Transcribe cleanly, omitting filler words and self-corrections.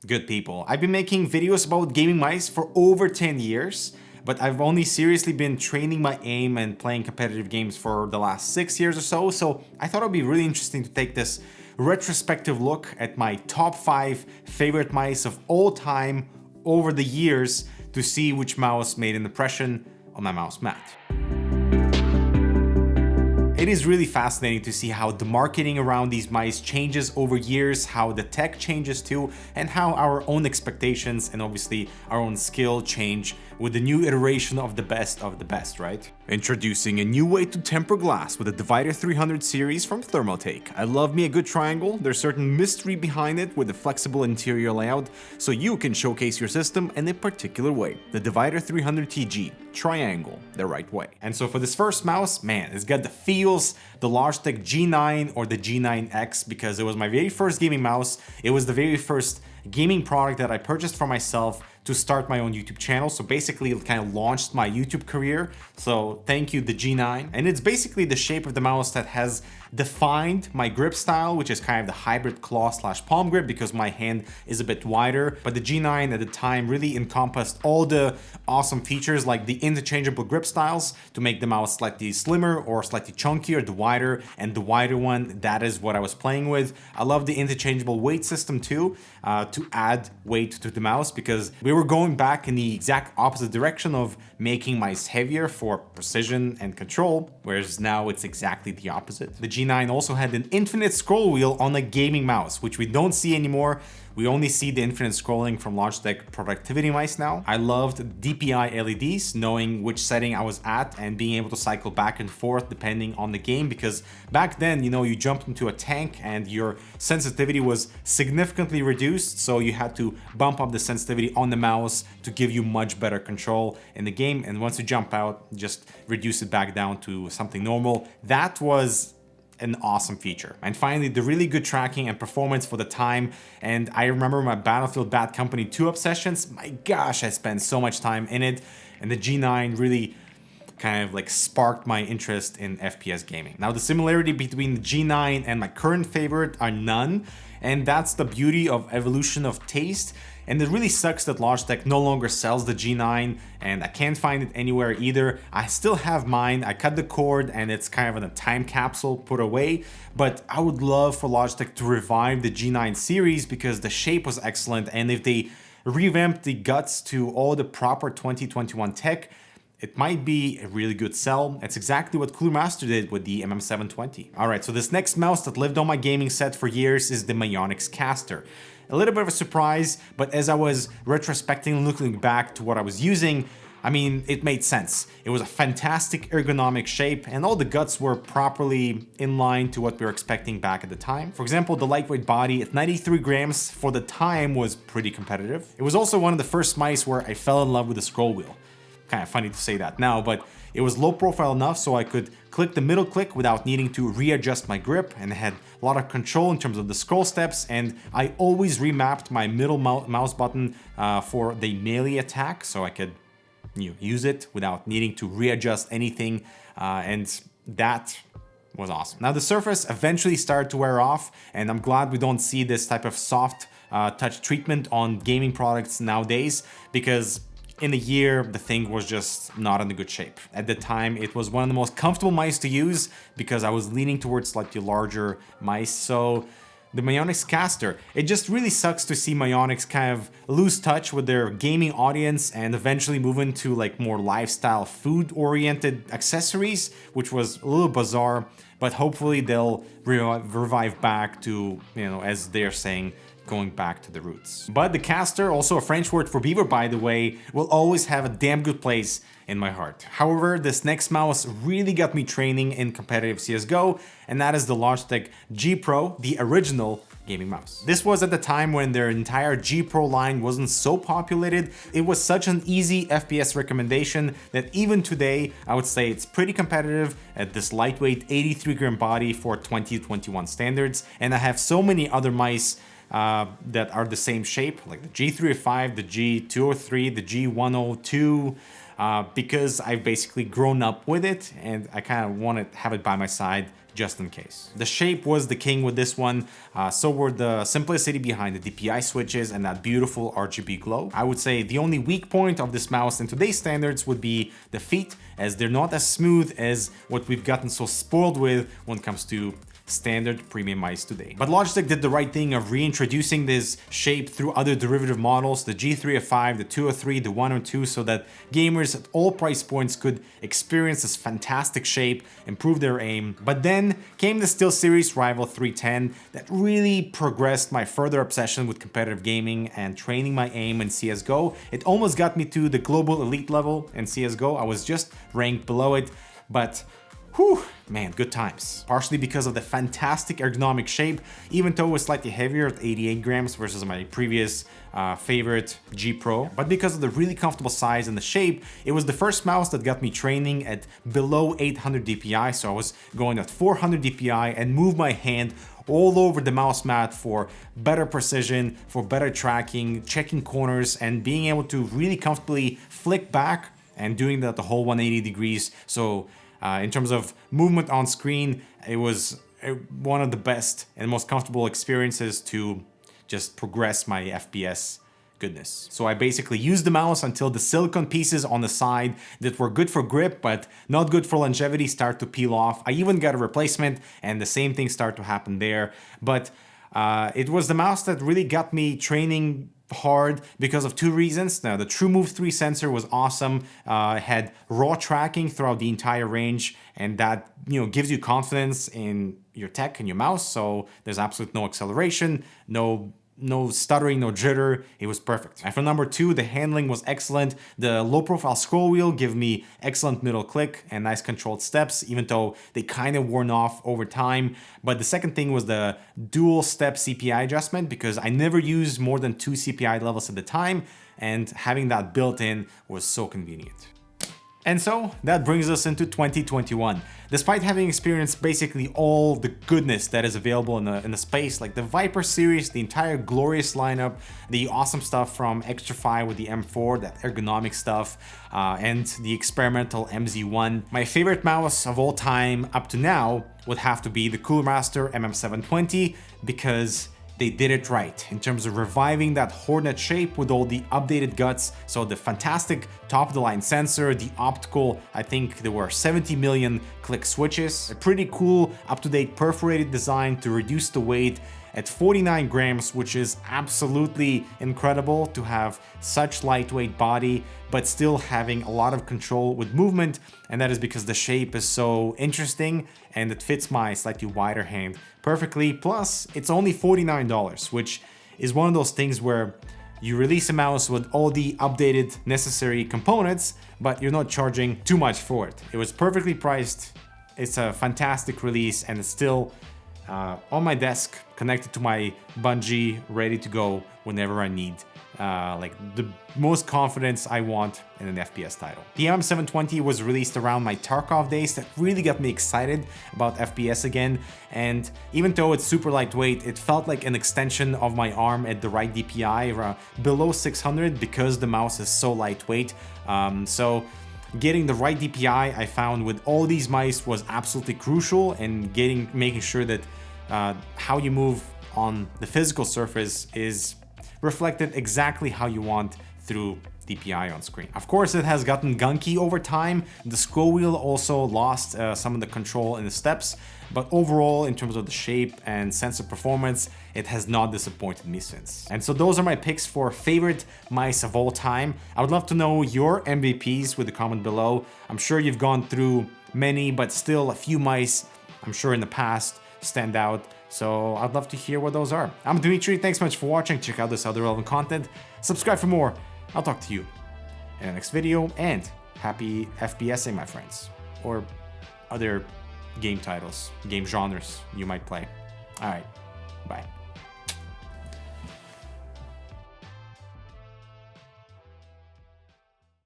Good people, I've been making videos about gaming mice for over 10 years, but I've only seriously been training my aim and playing competitive games for the last 6 years or so I thought it would be really interesting to take this retrospective look at my top 5 favorite mice of all time over the years to see which mouse made an impression on my mouse mat. It is really fascinating to see how the marketing around these mice changes over years, how the tech changes too, and how our own expectations and obviously our own skill change with the new iteration of the best, right? Introducing a new way to temper glass with the Divider 300 series from Thermaltake. I love me a good triangle. There's certain mystery behind it with a flexible interior layout, so you can showcase your system in a particular way. The Divider 300 TG, triangle, the right way. And so for this first mouse, man, it's got the feels, the Logitech G9 or the G9X, because it was my very first gaming mouse. It was the very first gaming product that I purchased for myself to start my own YouTube channel. So basically it kind of launched my YouTube career. So thank you, the G9. And it's basically the shape of the mouse that has defined my grip style, which is kind of the hybrid claw/palm grip because my hand is a bit wider. But the G9 at the time really encompassed all the awesome features like the interchangeable grip styles to make the mouse slightly slimmer or slightly chunkier, the wider one, that is what I was playing with. I love the interchangeable weight system too, to add weight to the mouse, because we were going back in the exact opposite direction of making mice heavier for precision and control, whereas now it's exactly the opposite. The G9 also had an infinite scroll wheel on a gaming mouse, which we don't see anymore. We only see the infinite scrolling from Logitech productivity mice now. I loved DPI LEDs, knowing which setting I was at and being able to cycle back and forth depending on the game, because back then, you know, you jumped into a tank and your sensitivity was significantly reduced, so you had to bump up the sensitivity on the mouse to give you much better control in the game, and once you jump out, just reduce it back down to something normal. That was an awesome feature. And finally, the really good tracking and performance for the time. And I remember my Battlefield Bad Company 2 obsessions. My gosh, I spent so much time in it. And the G9 really kind of like sparked my interest in FPS gaming. Now, the similarity between the G9 and my current favorite are none. And that's the beauty of evolution of taste. And it really sucks that Logitech no longer sells the G9 and I can't find it anywhere either. I still have mine. I cut the cord and it's kind of in a time capsule put away, but I would love for Logitech to revive the G9 series because the shape was excellent, and if they revamped the guts to all the proper 2021 tech, it might be a really good sell. It's exactly what Cooler Master did with the MM720. Alright, so this next mouse that lived on my gaming set for years is the Mionix Caster. A little bit of a surprise, but as I was retrospecting, looking back to what I was using, I mean, it made sense. It was a fantastic ergonomic shape and all the guts were properly in line to what we were expecting back at the time. For example, the lightweight body at 93 grams for the time was pretty competitive. It was also one of the first mice where I fell in love with the scroll wheel. Kind of funny to say that now, but it was low profile enough so I could click the middle click without needing to readjust my grip, and it had a lot of control in terms of the scroll steps, and I always remapped my middle mouse button for the melee attack so I could use it without needing to readjust anything, and that was awesome. Now the surface eventually started to wear off, and I'm glad we don't see this type of soft touch treatment on gaming products nowadays, because in a year, the thing was just not in a good shape. At the time, it was one of the most comfortable mice to use because I was leaning towards slightly larger mice. So the Mionix Caster, it just really sucks to see Mionix kind of lose touch with their gaming audience and eventually move into like more lifestyle food-oriented accessories, which was a little bizarre, but hopefully they'll revive back to, you know, as they're saying, going back to the roots. But the Caster, also a French word for beaver by the way, will always have a damn good place in my heart. However, this next mouse really got me training in competitive CSGO, and that is the Logitech G Pro, the original gaming mouse. This was at the time when their entire G Pro line wasn't so populated. It was such an easy FPS recommendation that even today, I would say it's pretty competitive at this lightweight 83 gram body for 2021 standards, and I have so many other mice that are the same shape, like the G305, the G203, the G102, because I've basically grown up with it and I kind of want to have it by my side just in case. The shape was the king with this one, so were the simplicity behind the DPI switches and that beautiful RGB glow. I would say the only weak point of this mouse in today's standards would be the feet, as they're not as smooth as what we've gotten so spoiled with when it comes to standard premium mice today. But Logitech did the right thing of reintroducing this shape through other derivative models, the G305, the 203, the 102, so that gamers at all price points could experience this fantastic shape, improve their aim. But then came the SteelSeries Rival 310 that really progressed my further obsession with competitive gaming and training my aim in CSGO. It almost got me to the global elite level in CSGO. I was just ranked below it, but whew, man, good times. Partially because of the fantastic ergonomic shape, even though it was slightly heavier at 88 grams versus my previous favorite G Pro. But because of the really comfortable size and the shape, it was the first mouse that got me training at below 800 DPI. So I was going at 400 DPI and move my hand all over the mouse mat for better precision, for better tracking, checking corners, and being able to really comfortably flick back and doing that the whole 180 degrees. So in terms of movement on screen, it was one of the best and most comfortable experiences to just progress my FPS goodness. So I basically used the mouse until the silicone pieces on the side that were good for grip but not good for longevity start to peel off. I even got a replacement and the same thing started to happen there. But it was the mouse that really got me training hard because of two reasons. Now, the TrueMove 3 sensor was awesome. It had raw tracking throughout the entire range, and that gives you confidence in your tech and your mouse. So there's absolutely no acceleration, no stuttering, no jitter. It was perfect. And for number two, the handling was excellent. The low profile scroll wheel gave me excellent middle click and nice controlled steps, even though they kind of worn off over time. But the second thing was the dual step CPI adjustment, because I never used more than 2 CPI levels at a time, and having that built in was so convenient. And so that brings us into 2021. Despite having experienced basically all the goodness that is available in the space, like the Viper series, the entire glorious lineup, the awesome stuff from Xtrfy with the M4, that ergonomic stuff, and the experimental MZ1, my favorite mouse of all time up to now would have to be the Cooler Master MM720, because they did it right in terms of reviving that Hornet shape with all the updated guts. So the fantastic top-of-the-line sensor, the optical, I think there were 70 million click switches, a pretty cool up-to-date perforated design to reduce the weight at 49 grams, which is absolutely incredible to have such lightweight body, but still having a lot of control with movement. And that is because the shape is so interesting and it fits my slightly wider hand perfectly. Plus, it's only $49, which is one of those things where you release a mouse with all the updated necessary components, but you're not charging too much for it. It was perfectly priced. It's a fantastic release, and it's still on my desk, connected to my bungee, ready to go whenever I need like the most confidence I want in an FPS title. The M720 was released around my Tarkov days. That really got me excited about FPS again, and even though it's super lightweight, it felt like an extension of my arm at the right DPI, below 600, because the mouse is so lightweight. So getting the right DPI, I found with all these mice, was absolutely crucial in making sure that how you move on the physical surface is reflected exactly how you want through DPI on screen. Of course, it has gotten gunky over time. The scroll wheel also lost some of the control in the steps, but overall, in terms of the shape and sensor performance, it has not disappointed me since. And so those are my picks for favorite mice of all time. I would love to know your MVPs with a comment below. I'm sure you've gone through many, but still a few mice, I'm sure in the past, stand out. So I'd love to hear what those are. I'm Dmitry, thanks so much for watching. Check out this other relevant content. Subscribe for more. I'll talk to you in the next video, and happy FPSing, my friends, or other game titles, game genres you might play. All right, bye.